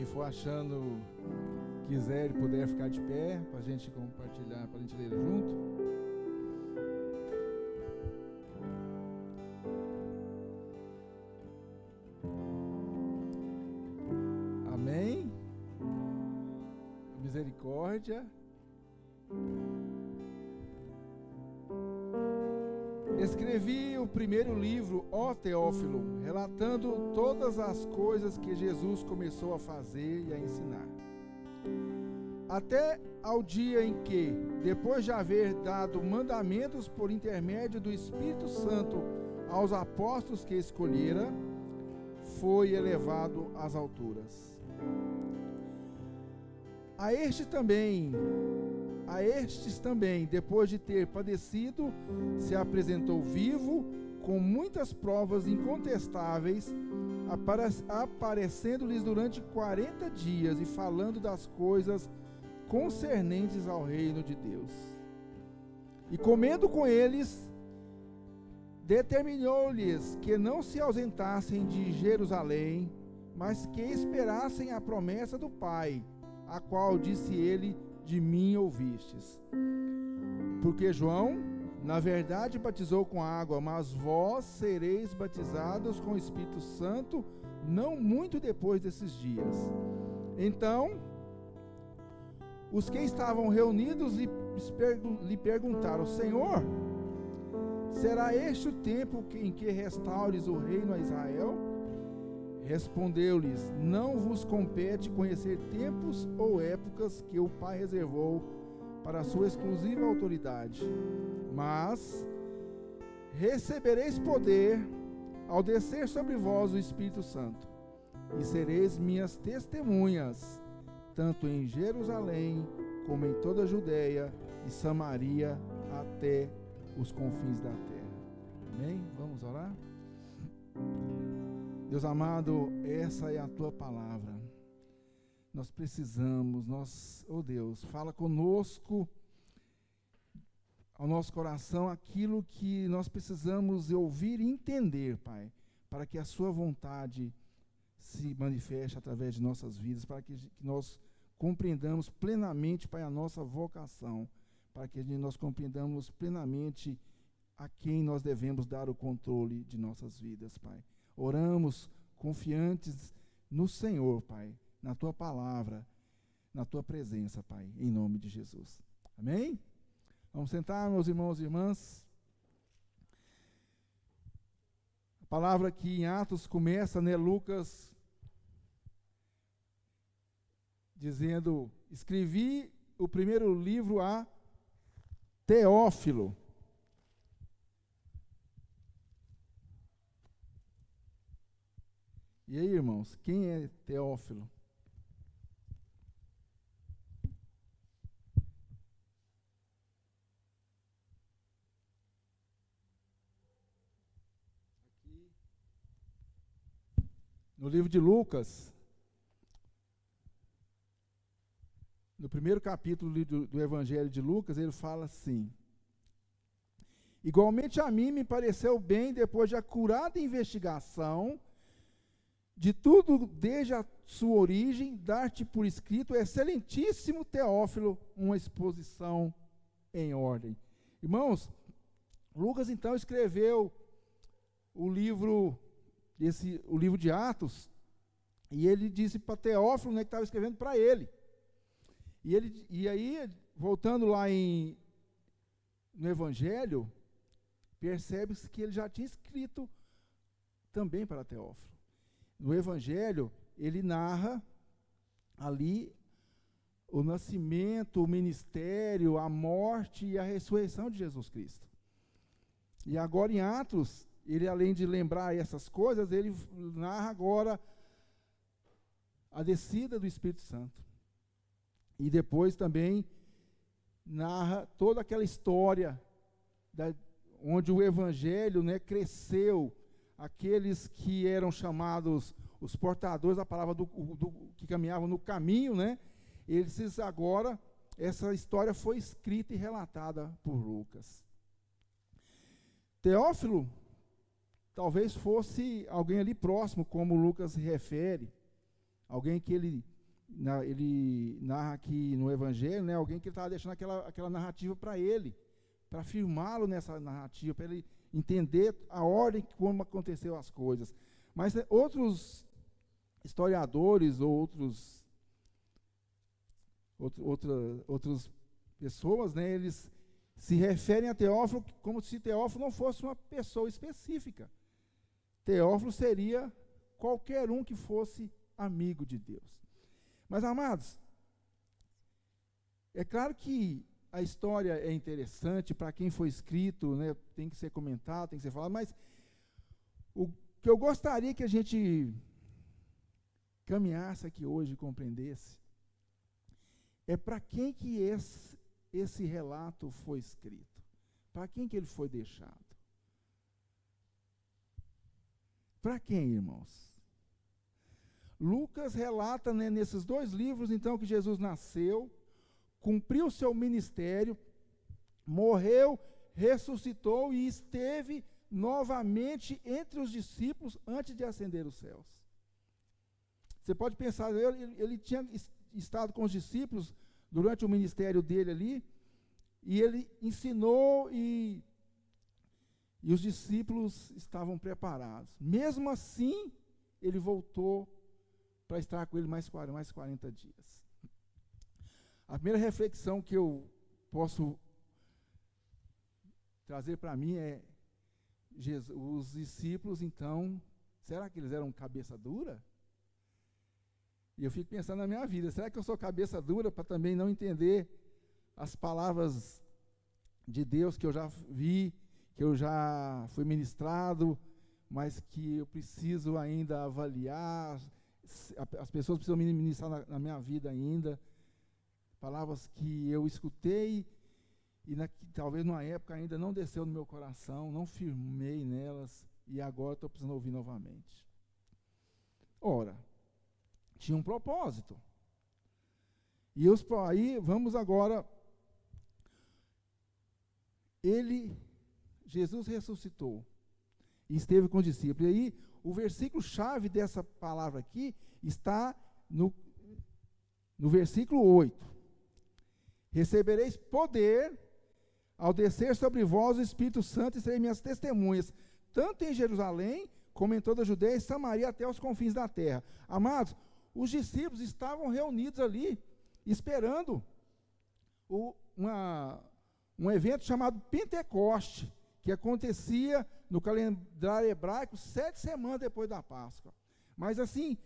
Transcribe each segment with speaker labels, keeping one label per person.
Speaker 1: que for achando, quiser e puder ficar de pé, para a gente compartilhar, para a gente ler junto. Amém? Misericórdia. Escrevi o primeiro livro, ó Teófilo, relatando todas as coisas que Jesus começou a fazer e a ensinar, até ao dia em que, depois de haver dado mandamentos por intermédio do Espírito Santo aos apóstolos que escolhera, foi elevado às alturas. A estes também, depois de ter padecido, se apresentou vivo, com muitas provas incontestáveis, aparecendo-lhes durante 40 dias e falando das coisas concernentes ao reino de Deus. E comendo com eles, determinou-lhes que não se ausentassem de Jerusalém, mas que esperassem a promessa do Pai, a qual disse ele: de mim ouvistes. Porque João, na verdade, batizou com água, mas vós sereis batizados com o Espírito Santo, não muito depois desses dias. Então, os que estavam reunidos lhe perguntaram: Senhor, será este o tempo em que restaures o reino a Israel? Respondeu-lhes: não vos compete conhecer tempos ou épocas que o Pai reservou para a sua exclusiva autoridade, mas recebereis poder ao descer sobre vós o Espírito Santo, e sereis minhas testemunhas, tanto em Jerusalém, como em toda a Judeia e Samaria, até os confins da terra. Amém? Vamos orar? Deus amado, essa é a tua palavra. Nós precisamos, oh Deus, fala conosco, ao nosso coração, aquilo que nós precisamos ouvir e entender, Pai, para que a sua vontade se manifeste através de nossas vidas, para que nós compreendamos plenamente, Pai, a nossa vocação, para que nós compreendamos plenamente a quem nós devemos dar o controle de nossas vidas, Pai. Oramos confiantes no Senhor, Pai, na tua palavra, na tua presença, Pai, em nome de Jesus. Amém? Vamos sentar, meus irmãos e irmãs. A palavra aqui em Atos começa, né, Lucas, dizendo: escrevi o primeiro livro a Teófilo. E aí, irmãos, quem é Teófilo? Aqui, no livro de Lucas, no primeiro capítulo do Evangelho de Lucas, ele fala assim: igualmente a mim me pareceu bem, depois de acurada investigação de tudo desde a sua origem, dar-te por escrito, excelentíssimo Teófilo, uma exposição em ordem. Irmãos, Lucas então escreveu o livro de Atos, e ele disse para Teófilo, né, que estava escrevendo para ele. E aí, voltando lá no Evangelho, percebe-se que ele já tinha escrito também para Teófilo. No Evangelho, ele narra ali o nascimento, o ministério, a morte e a ressurreição de Jesus Cristo. E agora em Atos, ele, além de lembrar essas coisas, ele narra agora a descida do Espírito Santo. E depois também narra toda aquela história onde o Evangelho, né, cresceu. Aqueles que eram chamados os portadores da palavra que caminhavam no caminho, né? Eles agora, essa história foi escrita e relatada por Lucas. Teófilo talvez fosse alguém ali próximo, como Lucas se refere, alguém que ele ele narra aqui no Evangelho, né, alguém que estava deixando aquela narrativa para ele, para firmá-lo nessa narrativa, para ele entender a ordem como aconteceu as coisas. Mas outros historiadores ou outras pessoas, né, eles se referem a Teófilo como se Teófilo não fosse uma pessoa específica. Teófilo seria qualquer um que fosse amigo de Deus. Mas, amados, é claro que a história é interessante, para quem foi escrito, né, tem que ser comentado, tem que ser falado, mas o que eu gostaria que a gente caminhasse aqui hoje e compreendesse é para quem que esse relato foi escrito, para quem que ele foi deixado. Para quem, irmãos? Lucas relata, né, nesses 2 livros, então, que Jesus nasceu, cumpriu seu ministério, morreu, ressuscitou e esteve novamente entre os discípulos antes de ascender os céus. Você pode pensar, ele tinha estado com os discípulos durante o ministério dele ali, e ele ensinou e os discípulos estavam preparados. Mesmo assim, ele voltou para estar com ele mais 40 dias. A primeira reflexão que eu posso trazer para mim é, os discípulos, então, será que eles eram cabeça dura? E eu fico pensando na minha vida, será que eu sou cabeça dura para também não entender as palavras de Deus que eu já vi, que eu já fui ministrado, mas que eu preciso ainda avaliar, as pessoas precisam me ministrar na minha vida ainda, palavras que eu escutei e que talvez numa época ainda não desceu no meu coração, não firmei nelas e agora estou precisando ouvir novamente. Ora, tinha um propósito. E aí vamos agora, Jesus ressuscitou e esteve com os discípulos. E aí o versículo-chave dessa palavra aqui está no versículo 8. Recebereis poder ao descer sobre vós o Espírito Santo e sereis minhas testemunhas, tanto em Jerusalém, como em toda a Judeia e Samaria, até os confins da terra. Amados, os discípulos estavam reunidos ali, esperando um evento chamado Pentecoste, que acontecia no calendário hebraico 7 semanas depois da Páscoa. Mas assim,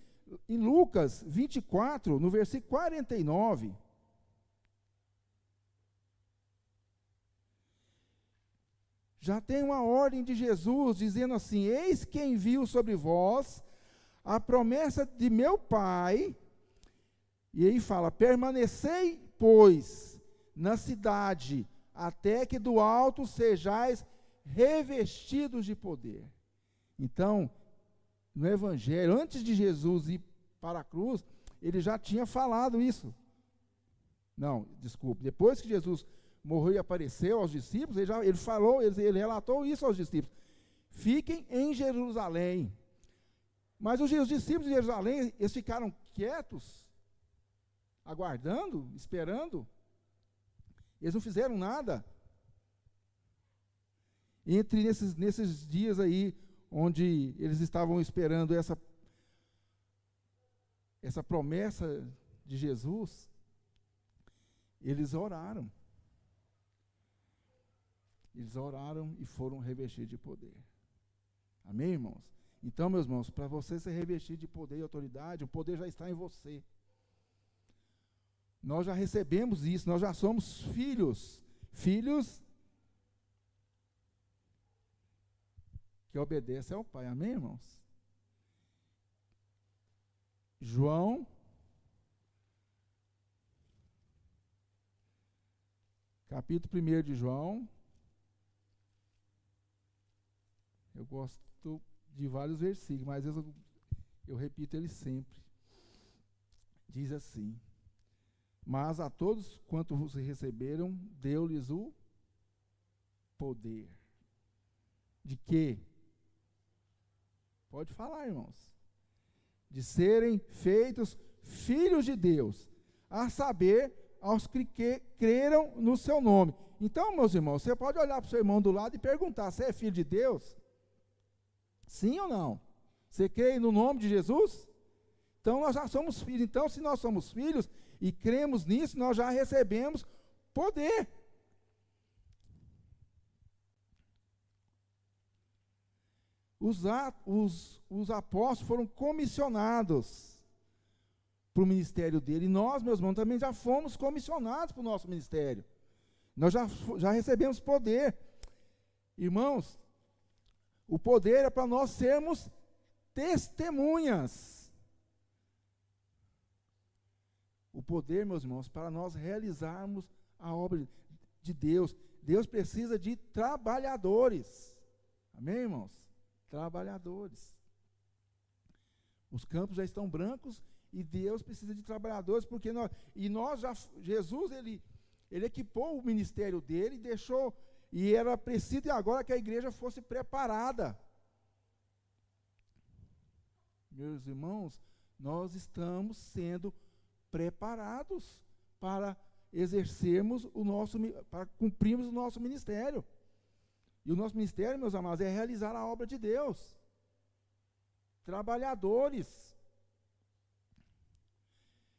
Speaker 1: em Lucas 24, no versículo 49, já tem uma ordem de Jesus dizendo assim: eis que envio sobre vós a promessa de meu Pai, e aí fala, permanecei, pois, na cidade, até que do alto sejais revestidos de poder. Então, no Evangelho, antes de Jesus ir para a cruz, ele já tinha falado isso. Não, desculpe, depois que Jesus morreu e apareceu aos discípulos, ele relatou isso aos discípulos: fiquem em Jerusalém. Mas os discípulos de Jerusalém, eles ficaram quietos, aguardando, esperando. Eles não fizeram nada. Entre nesses dias aí, onde eles estavam esperando essa promessa de Jesus, eles oraram. Eles oraram e foram revestidos de poder. Amém, irmãos? Então, meus irmãos, para você ser revestido de poder e autoridade, o poder já está em você. Nós já recebemos isso, nós já somos filhos que obedecem ao Pai. Amém, irmãos? João, capítulo 1 de João. Eu gosto de vários versículos, mas às vezes eu repito ele sempre. Diz assim: mas a todos quanto vos receberam, deu-lhes o poder. De quê? Pode falar, irmãos. De serem feitos filhos de Deus, a saber, aos que creram no seu nome. Então, meus irmãos, você pode olhar para o seu irmão do lado e perguntar: você é filho de Deus? Sim ou não? Você crê no nome de Jesus? Então, nós já somos filhos. Então, se nós somos filhos e cremos nisso, nós já recebemos poder. Os apóstolos foram comissionados para o ministério dele. E nós, meus irmãos, também já fomos comissionados para o nosso ministério. Nós já recebemos poder. Irmãos, o poder é para nós sermos testemunhas. O poder, meus irmãos, para nós realizarmos a obra de Deus. Deus precisa de trabalhadores. Amém, irmãos? Trabalhadores. Os campos já estão brancos e Deus precisa de trabalhadores, porque Jesus, ele equipou o ministério dele, deixou, e era preciso agora que a igreja fosse preparada. Meus irmãos, nós estamos sendo preparados para exercermos para cumprirmos o nosso ministério. E o nosso ministério, meus amados, é realizar a obra de Deus. Trabalhadores.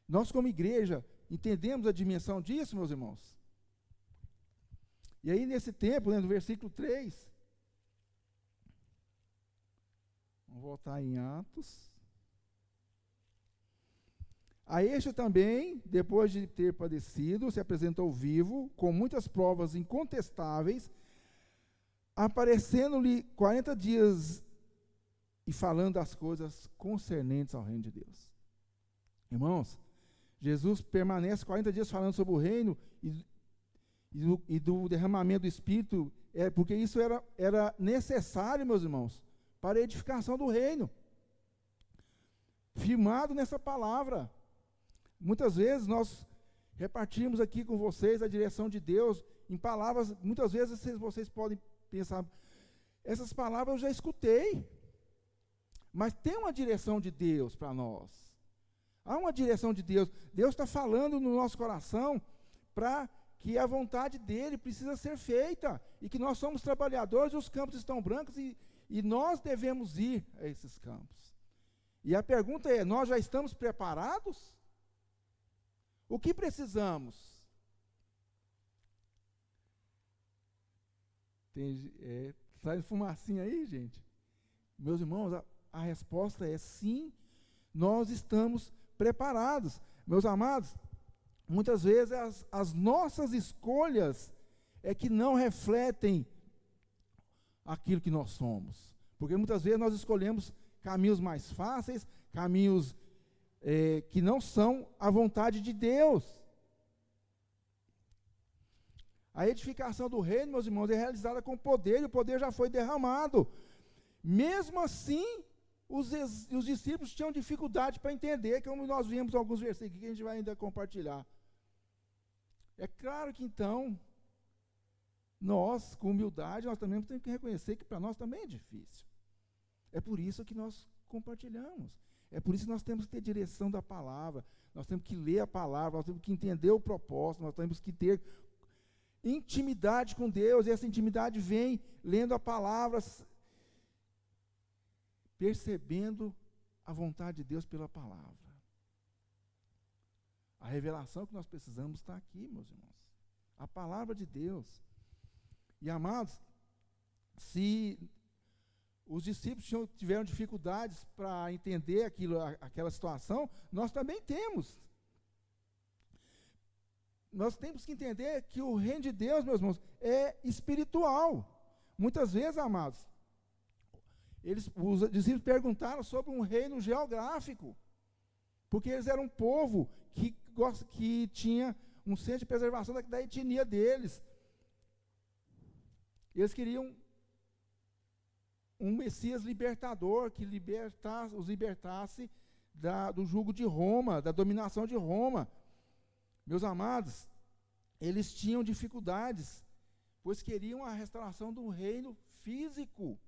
Speaker 1: Nós, como igreja, entendemos a dimensão disso, meus irmãos? E aí, nesse tempo, no versículo 3, vamos voltar em Atos. A este também, depois de ter padecido, se apresentou vivo, com muitas provas incontestáveis, aparecendo-lhe 40 dias e falando as coisas concernentes ao reino de Deus. Irmãos, Jesus permanece 40 dias falando sobre o reino e do derramamento do Espírito, porque isso era necessário, meus irmãos, para a edificação do reino. Firmado nessa palavra. Muitas vezes nós repartimos aqui com vocês a direção de Deus em palavras, muitas vezes vocês podem pensar, essas palavras eu já escutei, mas tem uma direção de Deus para nós. Há uma direção de Deus. Deus está falando no nosso coração para que a vontade dele precisa ser feita, e que nós somos trabalhadores, os campos estão brancos e nós devemos ir a esses campos. E a pergunta é: nós já estamos preparados? O que precisamos? Sai fumacinha aí, gente? Meus irmãos, a resposta é sim, nós estamos preparados. Meus amados, muitas vezes as nossas escolhas é que não refletem aquilo que nós somos. Porque muitas vezes nós escolhemos caminhos mais fáceis, caminhos que não são a vontade de Deus. A edificação do reino, meus irmãos, é realizada com poder, e o poder já foi derramado. Mesmo assim, os discípulos tinham dificuldade para entender, como nós vimos alguns versículos que a gente vai ainda compartilhar. É claro que então, nós, com humildade, nós também temos que reconhecer que para nós também é difícil. É por isso que nós compartilhamos. É por isso que nós temos que ter direção da palavra, nós temos que ler a palavra, nós temos que entender o propósito, nós temos que ter intimidade com Deus, e essa intimidade vem lendo a palavra, percebendo a vontade de Deus pela palavra. A revelação que nós precisamos está aqui, meus irmãos. A palavra de Deus. E, amados, se os discípulos tiveram dificuldades para entender aquela situação, nós também temos. Nós temos que entender que o reino de Deus, meus irmãos, é espiritual. Muitas vezes, amados, os discípulos perguntaram sobre um reino geográfico, porque eles eram um povo que tinha um senso de preservação da etnia deles. Eles queriam um Messias libertador, que os libertasse do jugo de Roma, da dominação de Roma. Meus amados, eles tinham dificuldades, pois queriam a restauração do reino físico.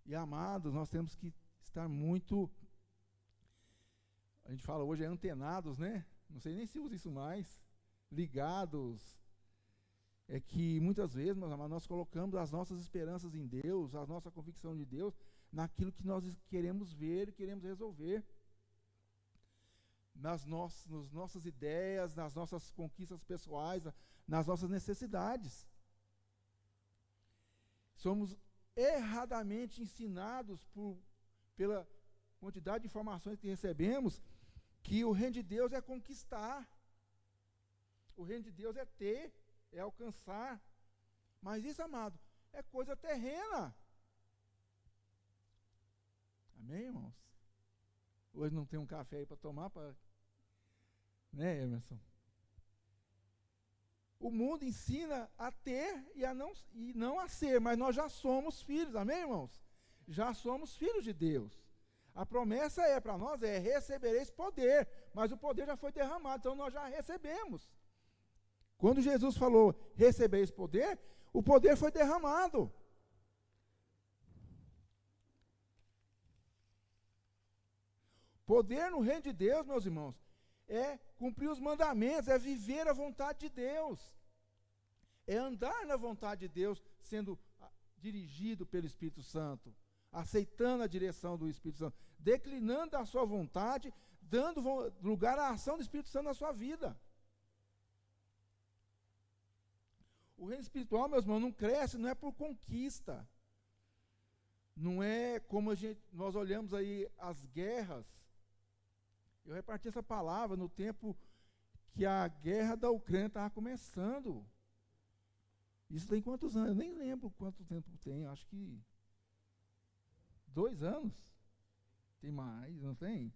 Speaker 1: E, amados, nós temos que estar muito gente fala hoje antenados, né? Não sei nem se usa isso mais, ligados. É que muitas vezes, meus amados, nós colocamos as nossas esperanças em Deus, a nossa convicção de Deus, naquilo que nós queremos ver, queremos resolver. Nas nossas ideias, nas nossas conquistas pessoais, nas nossas necessidades. Somos erradamente ensinados pela quantidade de informações que recebemos, que o reino de Deus é conquistar. O reino de Deus é ter, é alcançar. Mas isso, amado, é coisa terrena. Amém, irmãos? Hoje não tem um café aí para tomar, né, Emerson? O mundo ensina a ter e não a ser, mas nós já somos filhos, amém, irmãos? Já somos filhos de Deus. A promessa para nós recebereis poder, mas o poder já foi derramado, então nós já recebemos. Quando Jesus falou, recebereis poder, o poder foi derramado. Poder no reino de Deus, meus irmãos, é cumprir os mandamentos, é viver a vontade de Deus, é andar na vontade de Deus, sendo dirigido pelo Espírito Santo, aceitando a direção do Espírito Santo, declinando a sua vontade, dando lugar à ação do Espírito Santo na sua vida. O reino espiritual, meus irmãos, não cresce, não é por conquista, não é como nós olhamos aí as guerras. Eu reparti essa palavra no tempo que a guerra da Ucrânia estava começando. Isso tem quantos anos? Eu nem lembro quanto tempo tem, acho que 2 anos. Tem mais, não tem?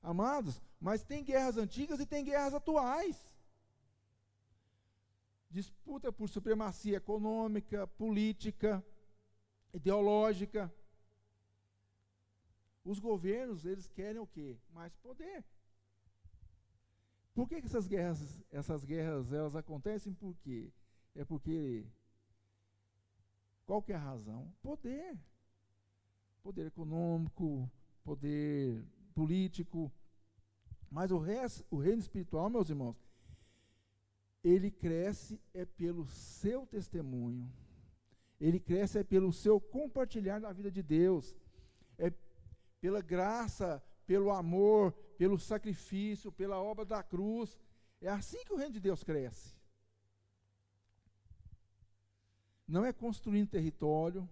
Speaker 1: Amados, mas tem guerras antigas e tem guerras atuais. Disputa por supremacia econômica, política, ideológica. Os governos, eles querem o quê? Mais poder. Por que essas guerras, elas acontecem? Por quê? É porque, qual que é a razão? Poder. Poder econômico, poder político. Mas o reino espiritual, meus irmãos, ele cresce pelo seu testemunho. Ele cresce pelo seu compartilhar da vida de Deus. Pela graça, pelo amor, pelo sacrifício, pela obra da cruz. É assim que o reino de Deus cresce. Não é construindo território,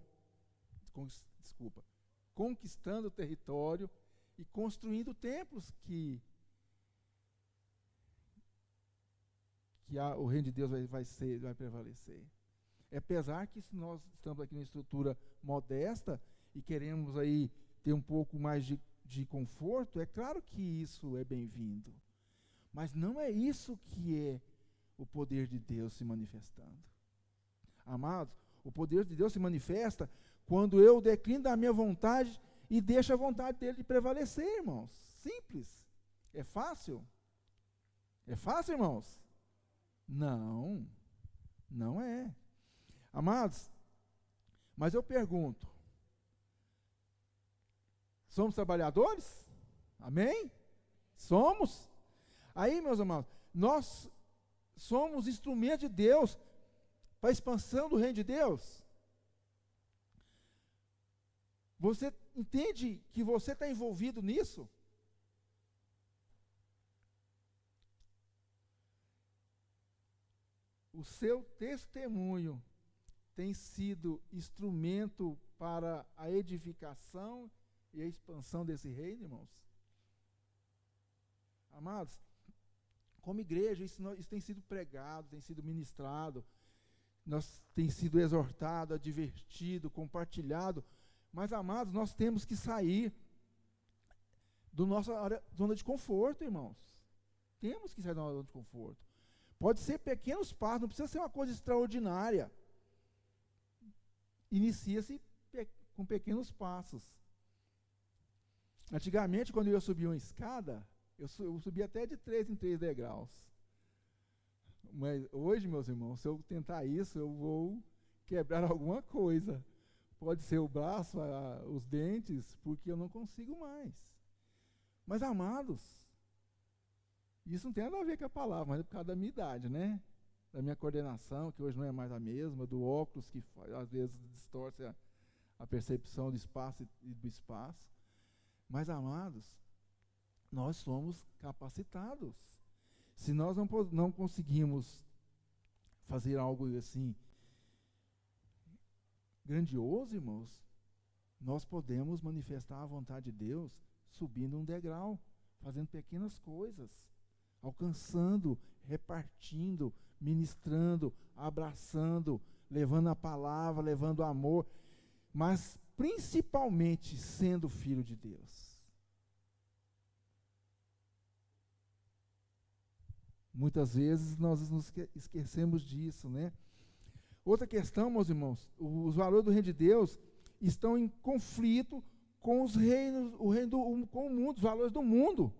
Speaker 1: conquistando território e construindo templos que o reino de Deus vai prevalecer. Apesar que se nós estamos aqui numa estrutura modesta e queremos aí ter um pouco mais de conforto, é claro que isso é bem-vindo. Mas não é isso que é o poder de Deus se manifestando. Amados, o poder de Deus se manifesta quando eu declino da minha vontade e deixo a vontade dele de prevalecer, irmãos. Simples. É fácil? É fácil, irmãos? Não, não é. Amados, mas eu pergunto, somos trabalhadores? Amém? Somos? Aí, meus amados, nós somos instrumentos de Deus para a expansão do reino de Deus. Você entende que você está envolvido nisso? O seu testemunho tem sido instrumento para a edificação e a expansão desse reino, irmãos? Amados, como igreja, isso tem sido pregado, tem sido ministrado, tem sido exortado, advertido, compartilhado, mas, amados, nós temos que sair da nossa zona de conforto, irmãos. Temos que sair da nossa zona de conforto. Pode ser pequenos passos, não precisa ser uma coisa extraordinária. Inicia-se com pequenos passos. Antigamente, quando eu subia uma escada, eu subia até de 3 em 3 degraus. Mas hoje, meus irmãos, se eu tentar isso, eu vou quebrar alguma coisa. Pode ser o braço, os dentes, porque eu não consigo mais. Mas, amados, isso não tem nada a ver com a palavra, mas é por causa da minha idade, né? Da minha coordenação, que hoje não é mais a mesma, do óculos, que às vezes distorce a percepção do espaço e do espaço. Mas, amados, nós somos capacitados. Se nós não conseguimos fazer algo assim grandioso, irmãos, nós podemos manifestar a vontade de Deus subindo um degrau, fazendo pequenas coisas, alcançando, repartindo, ministrando, abraçando, levando a palavra, levando o amor, mas principalmente sendo filho de Deus. Muitas vezes nós nos esquecemos disso, né? Outra questão, meus irmãos, os valores do reino de Deus estão em conflito com os reinos, com o mundo, os valores do mundo.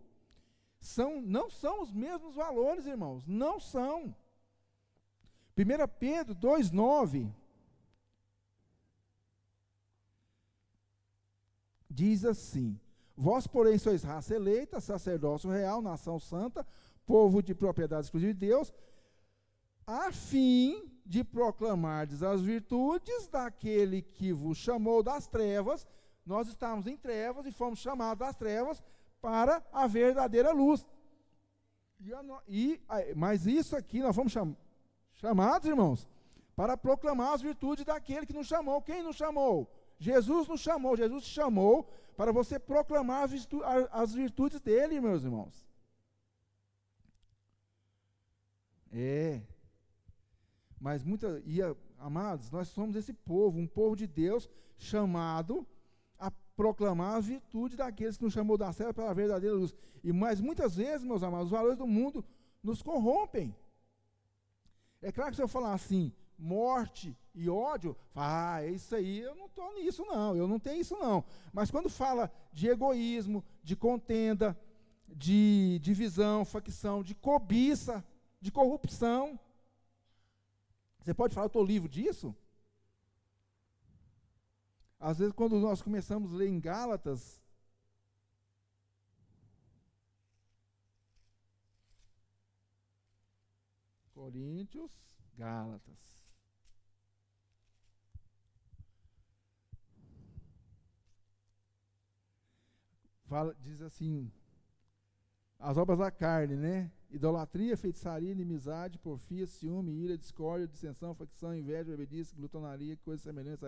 Speaker 1: Não são os mesmos valores, irmãos, não são. 1 Pedro 2,9 diz assim: vós, porém, sois raça eleita, sacerdócio real, nação santa, povo de propriedade exclusiva de Deus, a fim de proclamardes as virtudes daquele que vos chamou das trevas. Nós estamos em trevas e fomos chamados das trevas para a verdadeira luz. Mas isso aqui, nós fomos chamados, irmãos, para proclamar as virtudes daquele que nos chamou. Quem nos chamou? Jesus nos chamou. Jesus te chamou para você proclamar as virtudes dele, meus irmãos. Mas amados, nós somos esse povo, um povo de Deus, chamado a proclamar a virtude daqueles que nos chamou da treva para a verdadeira luz. Mas muitas vezes, meus amados, os valores do mundo nos corrompem. É claro que se eu falar assim, morte e ódio, isso aí eu não estou nisso não, eu não tenho isso não. Mas quando fala de egoísmo, de contenda, de divisão, facção, de cobiça, de corrupção, você pode falar, eu estou livre disso? Às vezes, quando nós começamos a ler em Gálatas, Coríntios, Gálatas. Diz assim, as obras da carne, né? Idolatria, feitiçaria, inimizade, porfia, ciúme, ira, discórdia, dissensão, facção, inveja, bebedice, glutonaria, coisas semelhantes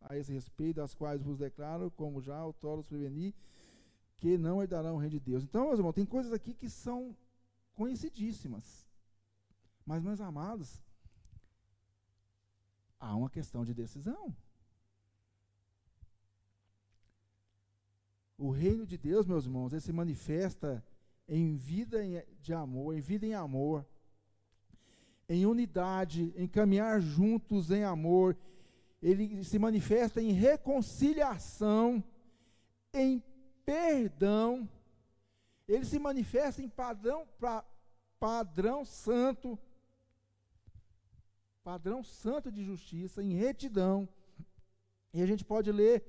Speaker 1: a esse respeito, as quais vos declaro, como já outrora os preveni, que não herdarão o reino de Deus. Então, meus irmãos, tem coisas aqui que são conhecidíssimas. Mas, meus amados, há uma questão de decisão. O reino de Deus, meus irmãos, ele se manifesta em vida de amor, em vida em amor, em unidade, em caminhar juntos em amor. Ele se manifesta em reconciliação, em perdão. Ele se manifesta em padrão santo de justiça, em retidão. E a gente pode ler,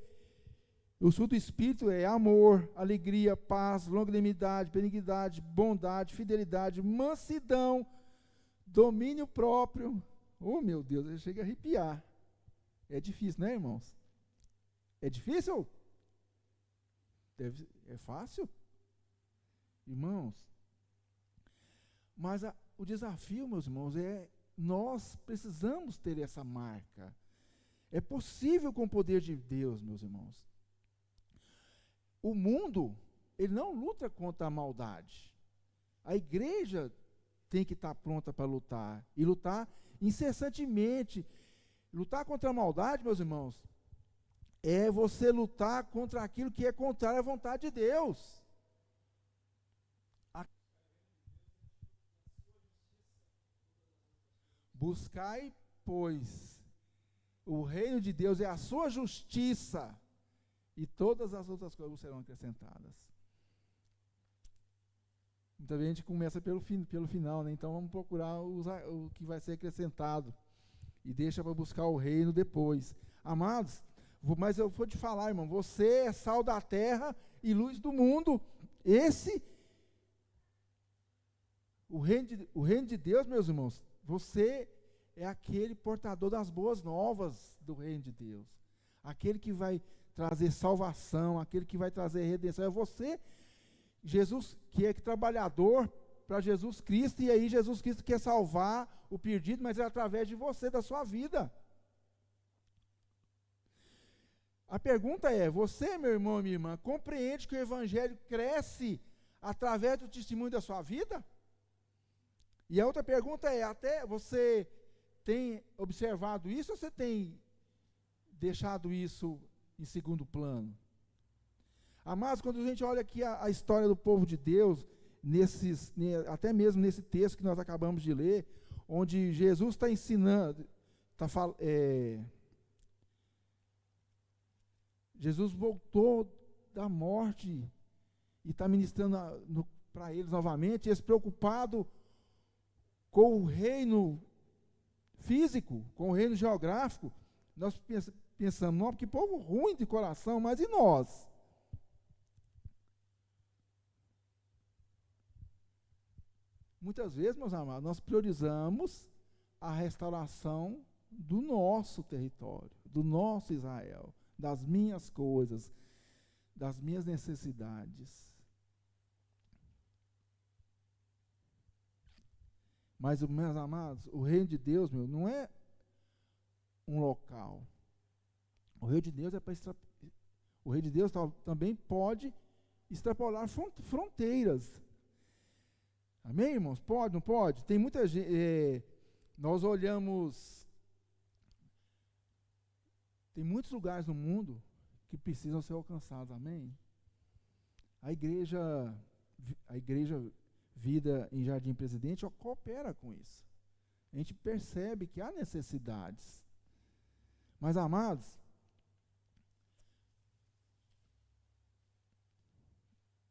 Speaker 1: o fruto do Espírito é amor, alegria, paz, longanimidade, benignidade, bondade, fidelidade, mansidão, domínio próprio. Oh, meu Deus, eu chego a arrepiar. É difícil, né, irmãos? É difícil? É fácil? Irmãos, mas o desafio, meus irmãos, nós precisamos ter essa marca. É possível com o poder de Deus, meus irmãos. O mundo, ele não luta contra a maldade. A igreja tem que estar pronta para lutar, e lutar incessantemente. Lutar contra a maldade, meus irmãos, é você lutar contra aquilo que é contrário à vontade de Deus. Buscai, pois, o reino de Deus é a sua justiça, e todas as outras coisas serão acrescentadas. Muita vez a gente começa pelo final, né? Então vamos procurar o que vai ser acrescentado, e deixa para buscar o reino depois. Amados, mas eu vou te falar, irmão, você é sal da terra e luz do mundo. O reino de Deus, meus irmãos, você é aquele portador das boas novas do reino de Deus. Aquele que vai trazer salvação, aquele que vai trazer redenção. É você, Jesus, que é trabalhador para Jesus Cristo, e aí Jesus Cristo quer salvar o perdido, mas é através de você, da sua vida. A pergunta é, você, meu irmão e minha irmã, compreende que o Evangelho cresce através do testemunho da sua vida? E a outra pergunta é, até você tem observado isso ou você tem deixado isso em segundo plano? Amados, quando a gente olha aqui a história do povo de Deus, até mesmo nesse texto que nós acabamos de ler, onde Jesus está ensinando, Jesus voltou da morte e está ministrando para eles novamente, eles preocupados com o reino físico, com o reino geográfico. Nós pensamos, não, que povo ruim de coração, mas e nós? Muitas vezes, meus amados, nós priorizamos a restauração do nosso território, do nosso Israel, das minhas coisas, das minhas necessidades. Mas, meus amados, o reino de Deus, não é um local. O reino de Deus o reino de Deus também pode extrapolar fronteiras. Amém, irmãos? Pode, não pode? Tem muita gente. Nós olhamos. Tem muitos lugares no mundo que precisam ser alcançados. Amém? A igreja Vida em Jardim Presidente coopera com isso. A gente percebe que há necessidades. Mas, amados,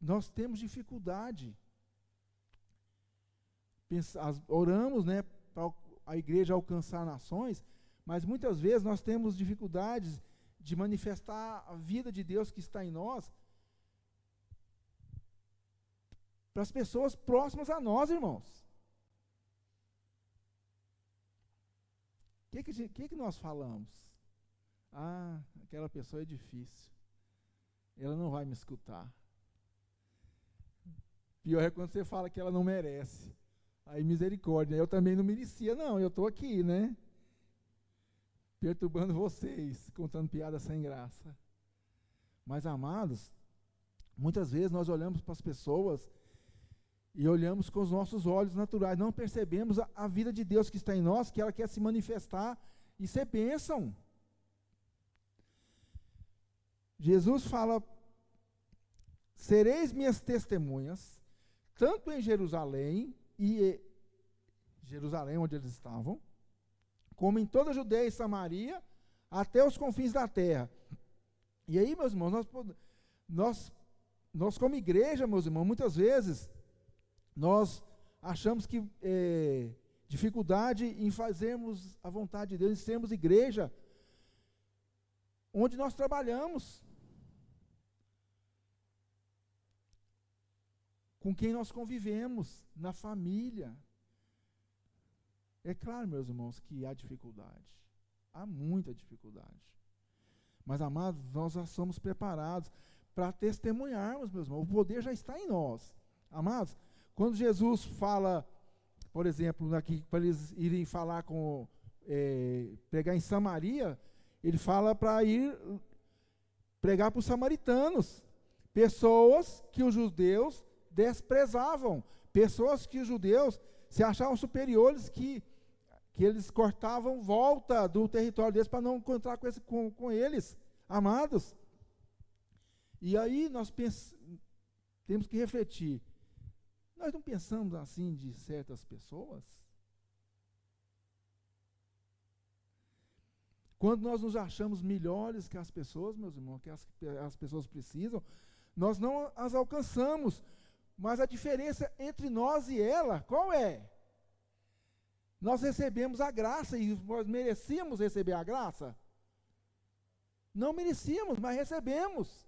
Speaker 1: nós temos dificuldade. Oramos, né, para a igreja alcançar nações, mas muitas vezes nós temos dificuldades de manifestar a vida de Deus que está em nós para as pessoas próximas a nós, irmãos. O que nós falamos? Ah, aquela pessoa é difícil. Ela não vai me escutar. Pior é quando você fala que ela não merece. Aí misericórdia, eu também não merecia, não, eu estou aqui, né? Perturbando vocês, contando piada sem graça. Mas, amados, muitas vezes nós olhamos para as pessoas e olhamos com os nossos olhos naturais, não percebemos a vida de Deus que está em nós, que ela quer se manifestar e ser bênção. Jesus fala, sereis minhas testemunhas, tanto em Jerusalém, onde eles estavam, como em toda a Judeia e Samaria, até os confins da terra. E aí, meus irmãos, nós como igreja, meus irmãos, muitas vezes, nós achamos que dificuldade em fazermos a vontade de Deus, em sermos igreja, onde nós trabalhamos, com quem nós convivemos, na família. É claro, meus irmãos, que há dificuldade. Há muita dificuldade. Mas, amados, nós já somos preparados para testemunharmos, meus irmãos. O poder já está em nós. Amados, quando Jesus fala, por exemplo, aqui, para eles irem falar pregar em Samaria, ele fala para ir pregar para os samaritanos. Pessoas que os judeus desprezavam, pessoas que os judeus se achavam superiores, que eles cortavam volta do território deles para não encontrar com eles, amados. E aí nós temos que refletir, nós não pensamos assim de certas pessoas? Quando nós nos achamos melhores que as pessoas, meus irmãos, que as pessoas precisam, nós não as alcançamos. Mas a diferença entre nós e ela, qual é? Nós recebemos a graça e nós merecíamos receber a graça? Não merecíamos, mas recebemos.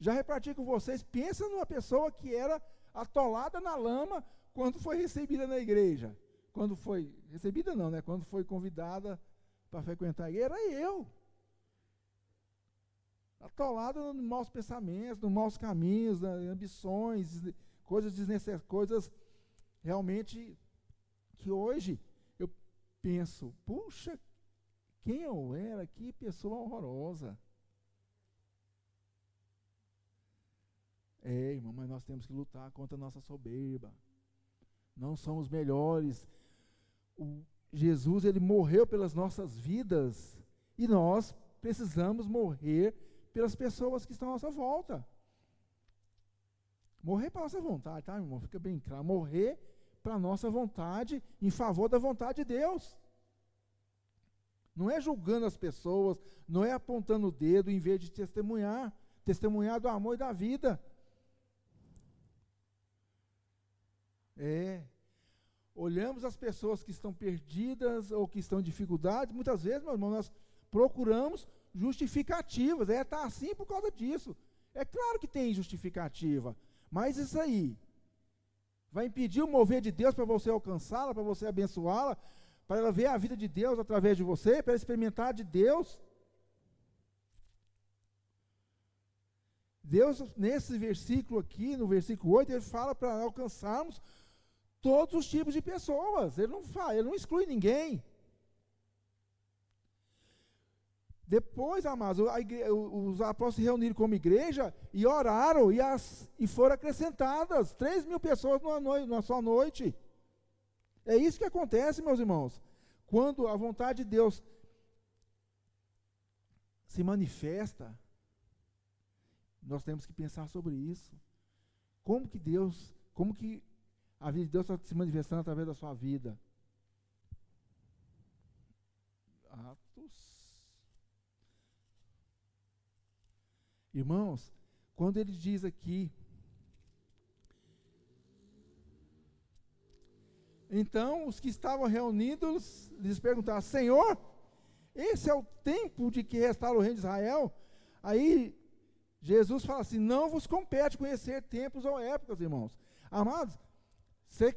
Speaker 1: Já reparti com vocês, pensa numa pessoa que era atolada na lama quando foi recebida na igreja. Quando foi, recebida não, né? Quando foi convidada para frequentar a igreja, era eu. Atolada nos maus pensamentos, nos maus caminhos, ambições, coisas desnecessárias, coisas realmente que hoje eu penso, puxa, quem eu era, que pessoa horrorosa. Irmão, mas nós temos que lutar contra a nossa soberba. Não somos melhores. Jesus, ele morreu pelas nossas vidas e nós precisamos morrer pelas pessoas que estão à nossa volta. Morrer para a nossa vontade, tá, irmão? Fica bem claro. Morrer para a nossa vontade, em favor da vontade de Deus. Não é julgando as pessoas, não é apontando o dedo em vez de testemunhar do amor e da vida. Olhamos as pessoas que estão perdidas ou que estão em dificuldades, muitas vezes, meu irmão, nós procuramos justificativas, está assim por causa disso. É claro que tem justificativa, mas isso aí vai impedir o mover de Deus para você alcançá-la, para você abençoá-la, para ela ver a vida de Deus através de você, para ela experimentar de Deus. Deus, nesse versículo aqui, no versículo 8, ele fala para alcançarmos todos os tipos de pessoas. Ele não exclui ninguém. Depois, amados, os apóstolos se reuniram como igreja e oraram e foram acrescentadas 3.000 pessoas numa só noite. É isso que acontece, meus irmãos. Quando a vontade de Deus se manifesta, nós temos que pensar sobre isso. Como que a vida de Deus está se manifestando através da sua vida? Atos. Irmãos, quando ele diz aqui, então os que estavam reunidos lhes perguntaram: Senhor, esse é o tempo de que restaura o reino de Israel? Aí Jesus fala assim: não vos compete conhecer tempos ou épocas, irmãos. Amados,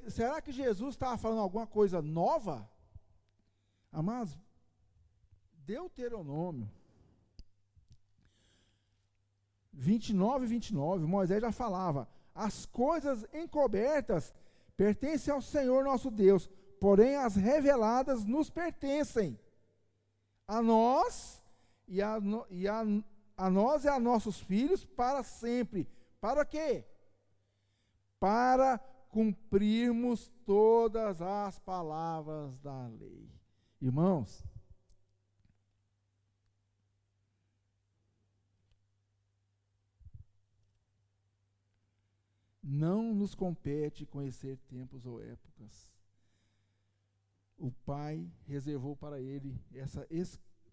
Speaker 1: será que Jesus estava falando alguma coisa nova? Amados, Deuteronômio 29, Moisés já falava: as coisas encobertas pertencem ao Senhor nosso Deus, porém as reveladas nos pertencem, a nós e a nós e a nossos filhos para sempre. Para quê? Para cumprirmos todas as palavras da lei. Irmãos, não nos compete conhecer tempos ou épocas. O Pai reservou para ele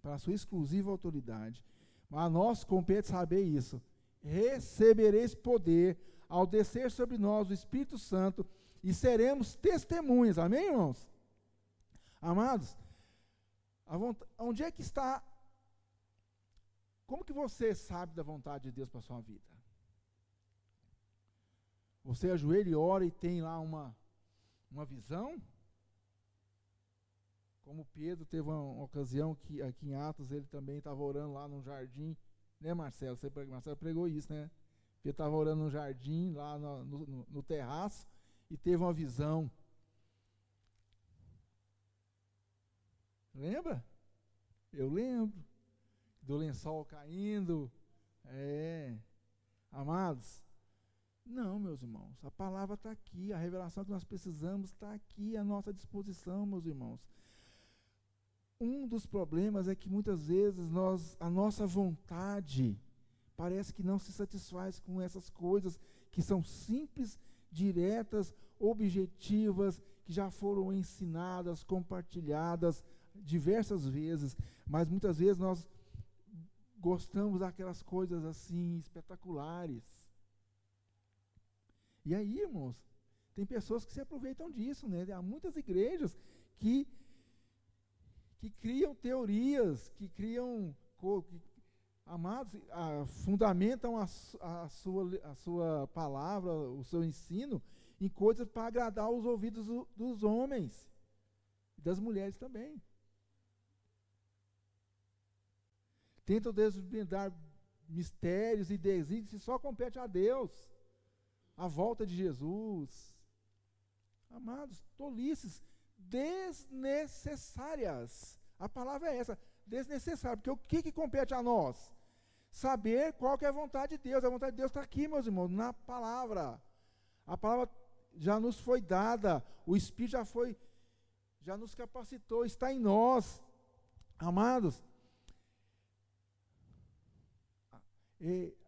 Speaker 1: para a sua exclusiva autoridade. Mas a nós compete saber isso. Recebereis poder ao descer sobre nós o Espírito Santo e seremos testemunhas. Amém, irmãos? Amados, onde é que está? Como que você sabe da vontade de Deus para a sua vida? Você ajoelha e ora e tem lá uma visão? Como Pedro teve uma ocasião que aqui em Atos ele também estava orando lá num jardim, né, Marcelo? Marcelo pregou isso, né? Ele estava orando num jardim, lá no terraço, e teve uma visão. Lembra? Eu lembro. Do lençol caindo. Amados, não, meus irmãos, a palavra está aqui, a revelação que nós precisamos está aqui à nossa disposição, meus irmãos. Um dos problemas é que muitas vezes a nossa vontade parece que não se satisfaz com essas coisas que são simples, diretas, objetivas, que já foram ensinadas, compartilhadas diversas vezes, mas muitas vezes nós gostamos daquelas coisas assim espetaculares. E aí, irmãos, tem pessoas que se aproveitam disso, né? Há muitas igrejas que criam teorias, que criam Amados, fundamentam a sua palavra, o seu ensino, em coisas para agradar os ouvidos dos homens e das mulheres também. Tentam desvendar mistérios e desígnios que só compete a Deus. A volta de Jesus. Amados, tolices desnecessárias. A palavra é essa, desnecessária. Porque o que compete a nós? Saber qual que é a vontade de Deus. A vontade de Deus está aqui, meus irmãos, na palavra. A palavra já nos foi dada. O Espírito já nos capacitou, está em nós. Amados,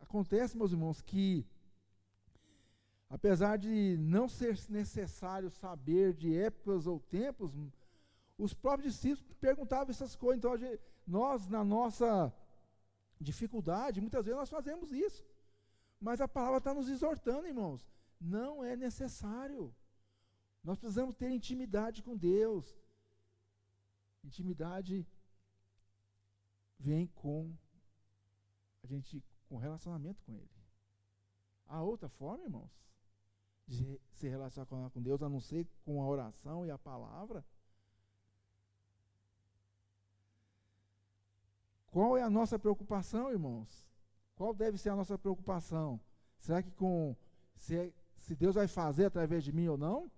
Speaker 1: acontece, meus irmãos, que apesar de não ser necessário saber de épocas ou tempos, os próprios discípulos perguntavam essas coisas. Então, nós, na nossa dificuldade, muitas vezes nós fazemos isso. Mas a palavra está nos exortando, irmãos. Não é necessário. Nós precisamos ter intimidade com Deus. Intimidade vem com com relacionamento com Ele. Há outra forma, irmãos, de se relacionar com Deus, a não ser com a oração e a palavra? Qual é a nossa preocupação, irmãos? Qual deve ser a nossa preocupação? Será que se Deus vai fazer através de mim ou não?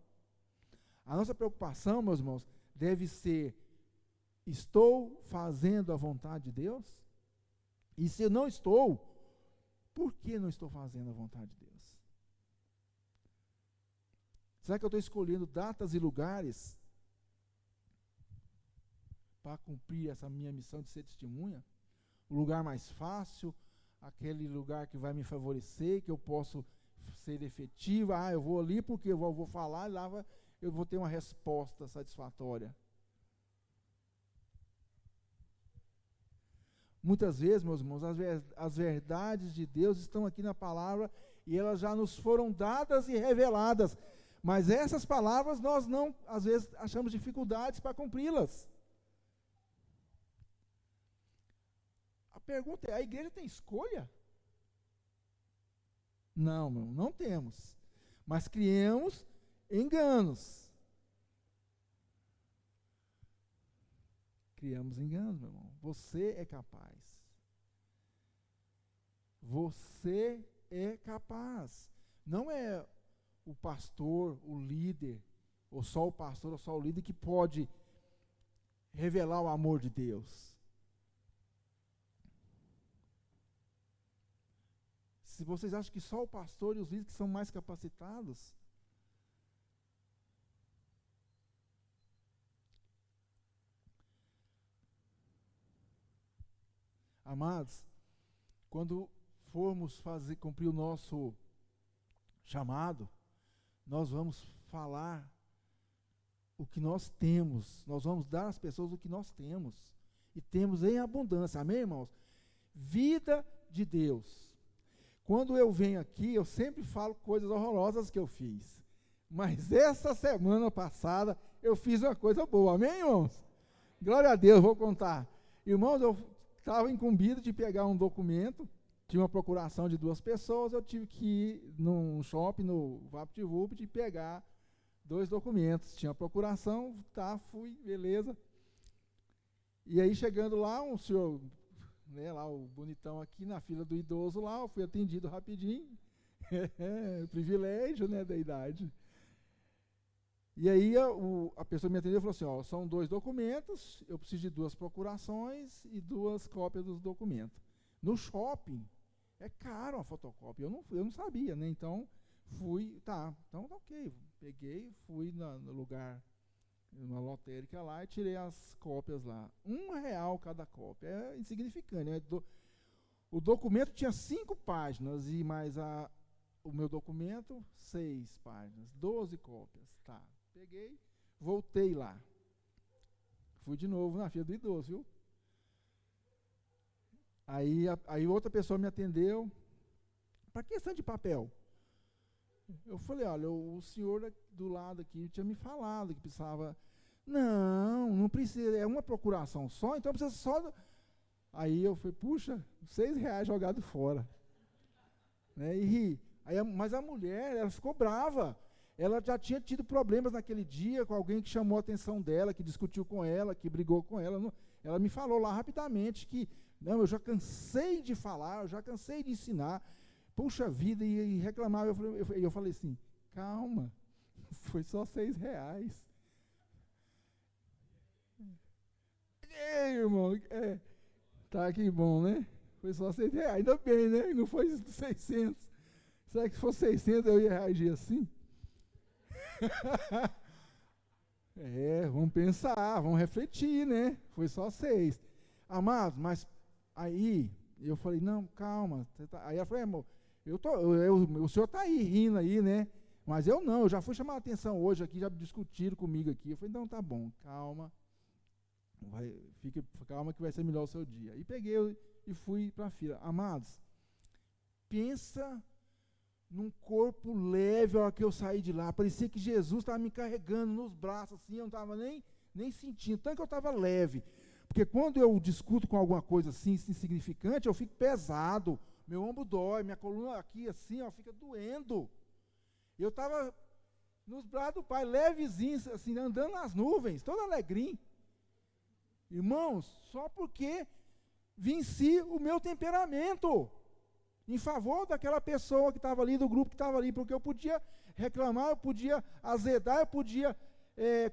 Speaker 1: A nossa preocupação, meus irmãos, deve ser: estou fazendo a vontade de Deus? E se eu não estou, por que não estou fazendo a vontade de Deus? Será que eu estou escolhendo datas e lugares para cumprir essa minha missão de ser testemunha? O lugar mais fácil, aquele lugar que vai me favorecer, que eu posso ser efetivo. Eu vou ali porque eu vou falar e lá eu vou ter uma resposta satisfatória. Muitas vezes, meus irmãos, as verdades de Deus estão aqui na palavra e elas já nos foram dadas e reveladas. Mas essas palavras nós não, às vezes, achamos dificuldades para cumpri-las. A pergunta é: a igreja tem escolha? Não, não temos. Mas criamos enganos. Criamos enganos, meu irmão. Você é capaz. Você é capaz. Não é o pastor, o líder, ou só o pastor, ou só o líder que pode revelar o amor de Deus. Se vocês acham que só o pastor e os líderes que são mais capacitados, amados, quando formos cumprir o nosso chamado, nós vamos falar o que nós temos, nós vamos dar às pessoas o que nós temos, e temos em abundância, amém, irmãos? Vida de Deus. Quando eu venho aqui, eu sempre falo coisas horrorosas que eu fiz, mas essa semana passada, eu fiz uma coisa boa, amém, irmãos? Glória a Deus, vou contar. Irmãos, eu estava incumbido de pegar um documento, tinha uma procuração de 2 pessoas, eu tive que ir num shopping, no VaptVupt, e pegar 2 documentos. Tinha procuração, fui, beleza. E aí, chegando lá, um senhor, né, lá o bonitão aqui, na fila do idoso lá, eu fui atendido rapidinho, privilégio, né, da idade. E aí a pessoa me atendeu e falou assim: são 2 documentos, eu preciso de 2 procurações e 2 cópias dos documentos. No shopping, é caro a fotocópia, eu não sabia, né? Então, então ok, peguei, fui no lugar, na lotérica lá, e tirei as cópias lá. R$1 cada cópia, é insignificante, né? O documento tinha 5 páginas, e mais o meu documento, 6 páginas, 12 cópias, Peguei, voltei lá. Fui de novo na fila do idoso, viu? Aí outra pessoa me atendeu. Para que questão de papel? Eu falei: olha, o senhor do lado aqui tinha me falado que precisava. Não precisa, é uma procuração só, então precisa só. Aí eu falei, puxa, R$6 jogado fora. Né? Mas a mulher, ela ficou brava. Ela já tinha tido problemas naquele dia com alguém que chamou a atenção dela, que discutiu com ela, que brigou com ela. Ela me falou lá rapidamente que, não, eu já cansei de falar, eu já cansei de ensinar. Puxa vida, e reclamava. Eu falei assim, calma, foi só R$6. Irmão, tá que bom, né? Foi só R$6, ainda bem, né? Não foi 600. Será que se fosse 600 eu ia reagir assim? Vamos pensar, vamos refletir, né? Foi só 6. Amados, mas aí eu falei, não, calma. Aí ela falou, amor, o senhor está aí rindo aí, né? Mas eu não, eu já fui chamar a atenção hoje aqui, já discutiram comigo aqui. Eu falei, não, tá bom, calma. Calma que vai ser melhor o seu dia. E peguei e fui para a fila. Amados, pensa num corpo leve a hora que eu saí de lá. Parecia que Jesus estava me carregando nos braços, assim, eu não estava nem sentindo, tanto que eu estava leve. Porque quando eu discuto com alguma coisa assim, insignificante, eu fico pesado, meu ombro dói, minha coluna aqui assim, ó, fica doendo. Eu estava nos braços do Pai, levezinho, assim, andando nas nuvens, todo alegrinho. Irmãos, só porque venci o meu temperamento em favor daquela pessoa que estava ali, do grupo que estava ali, porque eu podia reclamar, eu podia azedar, eu podia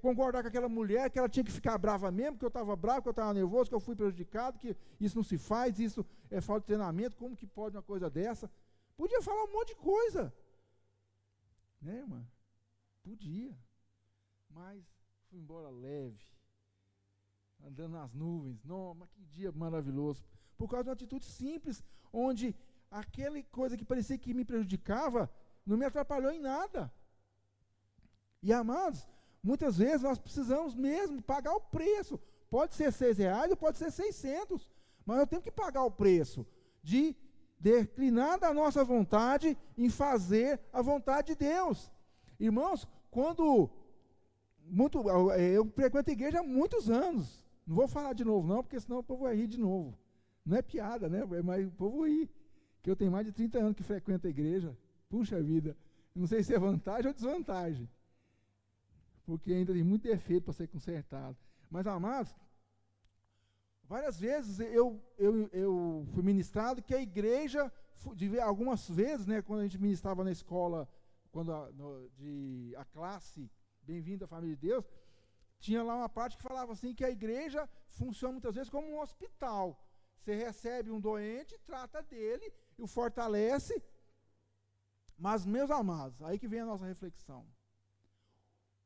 Speaker 1: concordar com aquela mulher, que ela tinha que ficar brava mesmo, que eu estava bravo, que eu estava nervoso, que eu fui prejudicado, que isso não se faz, isso é falta de treinamento, como que pode uma coisa dessa? Podia falar um monte de coisa, né, irmã? Podia, mas fui embora leve, andando nas nuvens. Não, mas que dia maravilhoso, por causa de uma atitude simples, onde aquela coisa que parecia que me prejudicava, não me atrapalhou em nada. E amados, muitas vezes nós precisamos mesmo pagar o preço. Pode ser R$6 ou pode ser 600, mas eu tenho que pagar o preço de declinar da nossa vontade em fazer a vontade de Deus. Irmãos, eu frequento a igreja há muitos anos. Não vou falar de novo não, porque senão o povo vai rir de novo. Não é piada, né? Mas o povo ri. Que eu tenho mais de 30 anos que frequento a igreja. Puxa vida, não sei se é vantagem ou desvantagem. Porque ainda tem muito defeito para ser consertado. Mas, amados, várias vezes eu fui ministrado que a igreja, algumas vezes, né, quando a gente ministrava na escola, a classe Bem-vindo à Família de Deus, tinha lá uma parte que falava assim, que a igreja funciona muitas vezes como um hospital. Você recebe um doente, trata dele, e o fortalece. Mas, meus amados, aí que vem a nossa reflexão.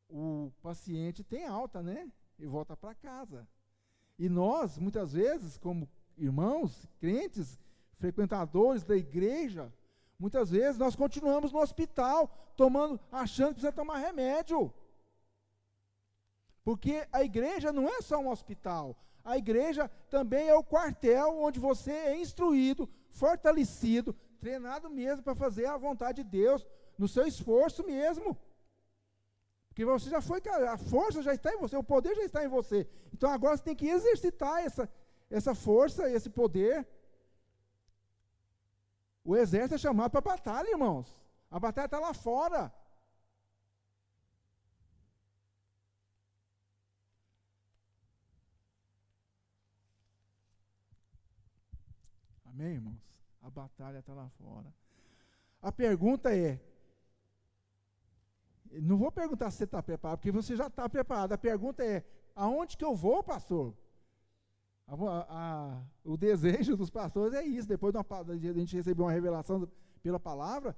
Speaker 1: O paciente tem alta, né? E volta para casa. E nós, muitas vezes, como irmãos, crentes, frequentadores da igreja, muitas vezes nós continuamos no hospital, achando que precisa tomar remédio. Porque a igreja não é só um hospital. A igreja também é o quartel onde você é instruído, fortalecido, treinado mesmo para fazer a vontade de Deus, no seu esforço mesmo. Porque você já foi, a força já está em você, o poder já está em você. Então agora você tem que exercitar essa força, esse poder. O exército é chamado para a batalha, irmãos. A batalha está lá fora. Amém, irmãos? A batalha está lá fora. A pergunta é, não vou perguntar se você está preparado, porque você já está preparado. A pergunta é, aonde que eu vou, pastor? O desejo dos pastores é isso, depois de a gente receber uma revelação pela palavra,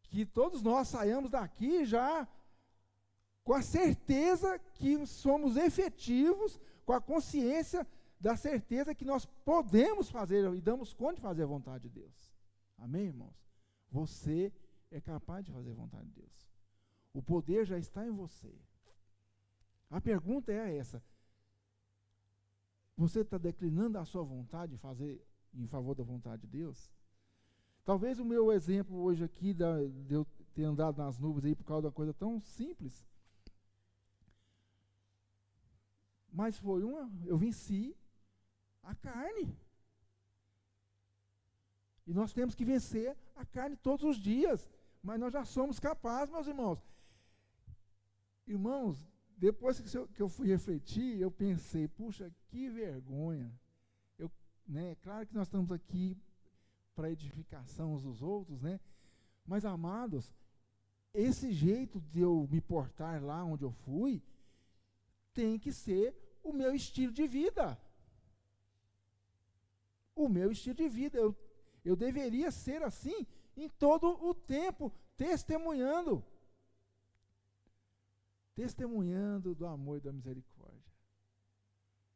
Speaker 1: que todos nós saiamos daqui já com a certeza que somos efetivos, com a consciência da certeza que nós podemos fazer e damos conta de fazer a vontade de Deus. Amém, irmãos? Você é capaz de fazer a vontade de Deus. O poder já está em você. A pergunta é essa. Você está declinando a sua vontade de fazer em favor da vontade de Deus? Talvez o meu exemplo hoje aqui, de eu ter andado nas nuvens aí por causa de uma coisa tão simples, mas foi eu venci, A carne. E nós temos que vencer a carne todos os dias. Mas nós já somos capazes, meus irmãos. Irmãos, depois que eu fui refletir, eu pensei, puxa, que vergonha. Claro que nós estamos aqui para edificação uns dos outros, né? Mas, amados, esse jeito de eu me portar lá onde eu fui, tem que ser o meu estilo de vida. O meu estilo de vida. Eu deveria ser assim em todo o tempo, testemunhando do amor e da misericórdia.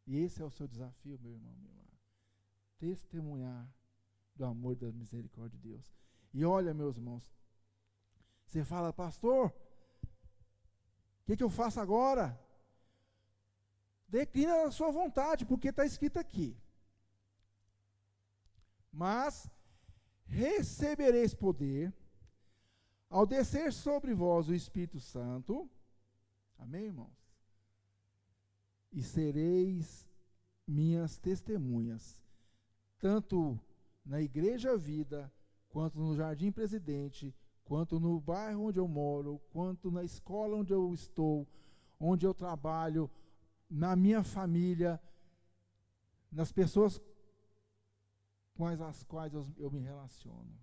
Speaker 1: E esse é o seu desafio, meu irmão, minha irmã. Testemunhar do amor e da misericórdia de Deus. E olha, meus irmãos, você fala, pastor, o que eu faço agora? Declina a sua vontade, porque está escrito aqui. Mas recebereis poder ao descer sobre vós o Espírito Santo. Amém, irmãos? E sereis minhas testemunhas, tanto na Igreja Vida, quanto no Jardim Presidente, quanto no bairro onde eu moro, quanto na escola onde eu estou, onde eu trabalho, na minha família, nas pessoas com as quais eu me relaciono,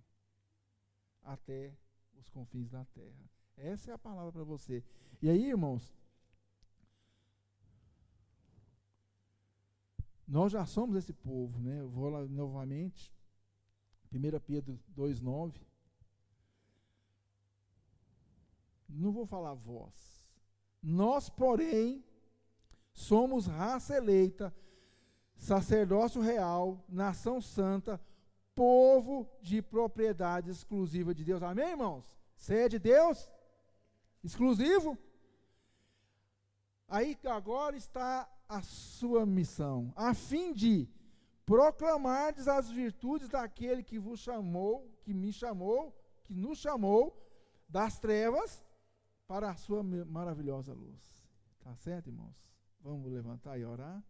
Speaker 1: até os confins da terra. Essa é a palavra para você. E aí, irmãos, nós já somos esse povo, né? Eu vou lá novamente, 1 Pedro 2,9. Não vou falar vós. Nós, porém, somos raça eleita, sacerdócio real, nação santa, povo de propriedade exclusiva de Deus. Amém, irmãos? Você é de Deus? Exclusivo? Aí agora está a sua missão, a fim de proclamardes as virtudes daquele que vos chamou, que me chamou, que nos chamou das trevas para a sua maravilhosa luz. Tá certo, irmãos? Vamos levantar e orar?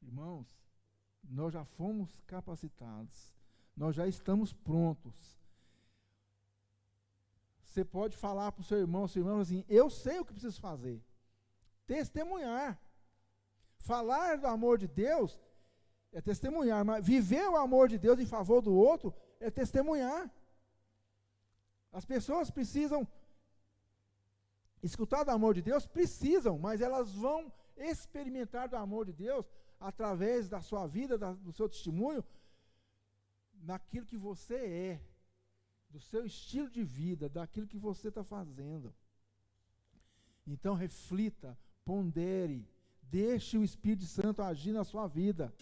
Speaker 1: Irmãos, nós já fomos capacitados, nós já estamos prontos. Você pode falar para o seu irmão assim, eu sei o que preciso fazer. Testemunhar. Falar do amor de Deus é testemunhar, mas viver o amor de Deus em favor do outro é testemunhar. As pessoas precisam escutar do amor de Deus, precisam, mas elas vão experimentar do amor de Deus através da sua vida, do seu testemunho, naquilo que você é, do seu estilo de vida, daquilo que você está fazendo. Então reflita, pondere, deixe o Espírito Santo agir na sua vida.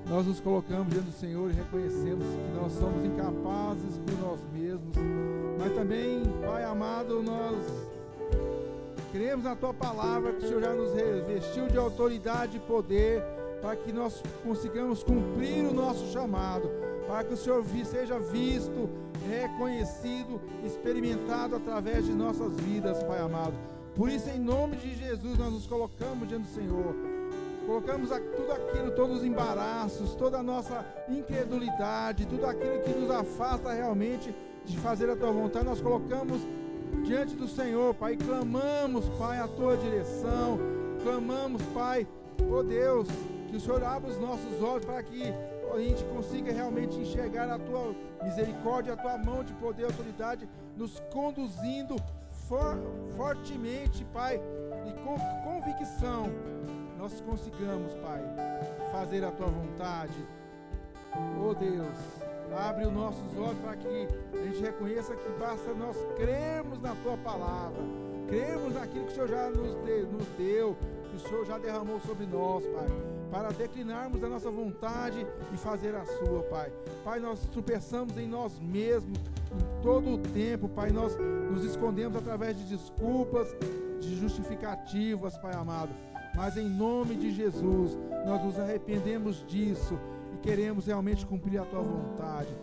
Speaker 1: Nós nos colocamos diante do Senhor e reconhecemos que nós somos incapazes por nós mesmos, mas também, Pai amado, nós cremos na Tua palavra, que o Senhor já nos revestiu de autoridade e poder, para que nós consigamos cumprir o nosso chamado, para que o Senhor seja visto, reconhecido, experimentado através de nossas vidas, Pai amado. Por isso, em nome de Jesus, nós nos colocamos diante do Senhor. Colocamos tudo aquilo, todos os embaraços, toda a nossa incredulidade, tudo aquilo que nos afasta realmente de fazer a Tua vontade, nós colocamos diante do Senhor, Pai, e clamamos, Pai, a Tua direção, clamamos, Pai, ó Deus, que o Senhor abra os nossos olhos para que a gente consiga realmente enxergar a Tua misericórdia, a Tua mão de poder e autoridade, nos conduzindo fortemente, Pai, e com convicção, nós consigamos, Pai, fazer a Tua vontade. Oh Deus, abre os nossos olhos para que a gente reconheça que basta nós crermos na Tua palavra, crermos naquilo que o Senhor já nos deu, que o Senhor já derramou sobre nós, Pai, para declinarmos a nossa vontade e fazer a Sua, Pai. Pai, nós tropeçamos em nós mesmos em todo o tempo, Pai, nós nos escondemos através de desculpas, de justificativas, Pai amado. Mas em nome de Jesus, nós nos arrependemos disso e queremos realmente cumprir a Tua vontade.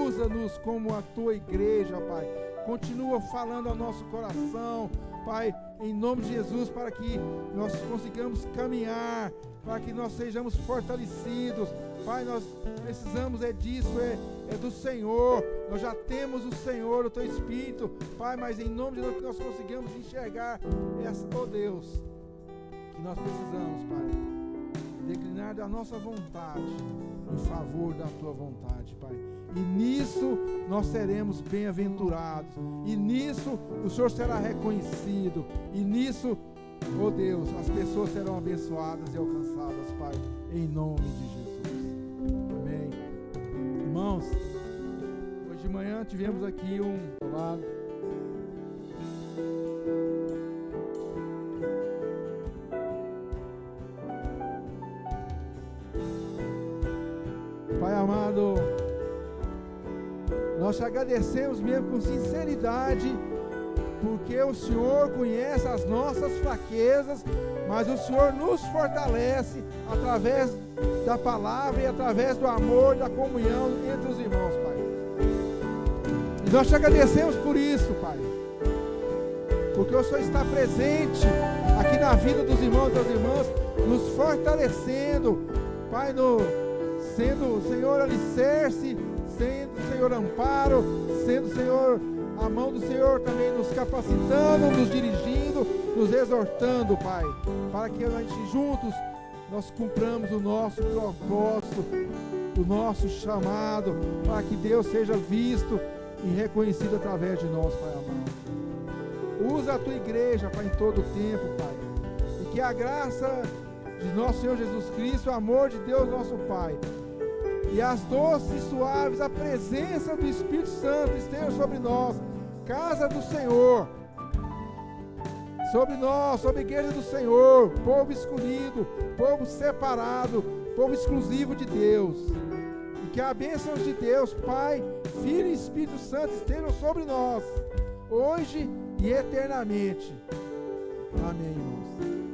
Speaker 1: Usa-nos como a Tua igreja, Pai. Continua falando ao nosso coração, Pai, em nome de Jesus, para que nós consigamos caminhar, para que nós sejamos fortalecidos. Pai, nós precisamos disso, é do Senhor. Nós já temos o Senhor, o Teu Espírito, Pai, mas em nome de Deus que nós consigamos enxergar oh Deus, que nós precisamos, Pai, declinar da nossa vontade em favor da Tua vontade, Pai. E nisso nós seremos bem-aventurados, e nisso o Senhor será reconhecido, e nisso, oh Deus, as pessoas serão abençoadas e alcançadas, Pai, em nome de Jesus. Amém. Irmãos, hoje de manhã tivemos aqui um lado. Pai amado, nós te agradecemos mesmo com sinceridade, porque o Senhor conhece as nossas fraquezas, mas o Senhor nos fortalece através da palavra e através do amor e da comunhão entre os irmãos, Pai. E nós te agradecemos por isso, Pai, porque o Senhor está presente aqui na vida dos irmãos e das irmãs, nos fortalecendo, Pai, sendo, Senhor, alicerce, sendo, Senhor, amparo, sendo, Senhor, a mão do Senhor também nos capacitando, nos dirigindo, nos exortando, Pai, para que a gente juntos nós cumpramos o nosso propósito, o nosso chamado, para que Deus seja visto e reconhecido através de nós, Pai amado. Usa a Tua igreja, Pai, em todo o tempo, Pai, e que a graça de nosso Senhor Jesus Cristo, o amor de Deus nosso Pai, e as doces e suaves, a presença do Espírito Santo esteja sobre nós, casa do Senhor, sobre nós, sobre a igreja do Senhor, povo escolhido, povo separado, povo exclusivo de Deus, e que a bênção de Deus, Pai, Filho e Espírito Santo estejam sobre nós, hoje e eternamente. Amém, irmãos.